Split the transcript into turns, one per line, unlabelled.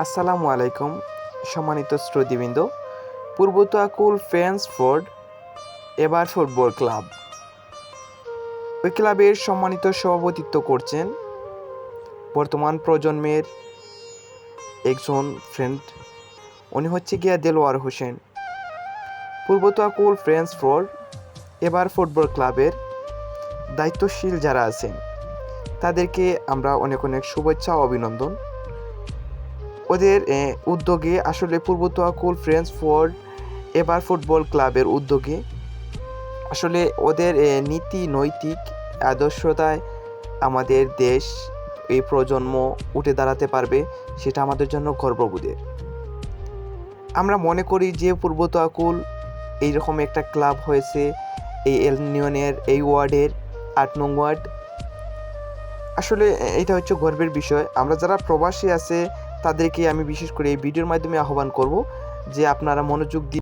আসসালামু আলাইকুম সম্মানিত শ্রোতৃবৃন্দ। পূর্বতাকুল ফ্রেন্ডসফোর্ড এবার ফুটবল ক্লাব, ওই ক্লাবের সম্মানিত সভাপতিত্ব করছেন বর্তমান প্রজন্মের একজন ফ্রেন্ড, উনি হচ্ছে গিয়া দেলোয়ার হোসেন। পূর্বতাকুল ফ্রেন্ডসফোর্ড এবার ফুটবল ক্লাবের দায়িত্বশীল যারা আছেন তাদেরকে আমরা অনেক অনেক শুভেচ্ছা ও অভিনন্দন। ওদের উদ্যোগে আসলে পূর্বতাকুল ফ্রেন্ডসফোর্ড এবার ফুটবল ক্লাবের উদ্যোগে আসলে ওদের নীতি নৈতিক আদর্শতায় আমাদের দেশ এই প্রজন্ম উঠে দাঁড়াতে পারবে, সেটা আমাদের জন্য গর্ববোধের। আমরা মনে করি যে পূর্বতাকুল এইরকম একটা ক্লাব হয়েছে এই ইউনিয়নের এই ওয়ার্ডের ৮ নং ওয়ার্ড। আসলে এটা হচ্ছে গর্বের বিষয়। আমরা যারা প্রবাসী আছে তাদেরকে আমি বিশেষ করে এই ভিডিওর মাধ্যমে আহ্বান করব যে আপনারা মনোযোগ দিয়ে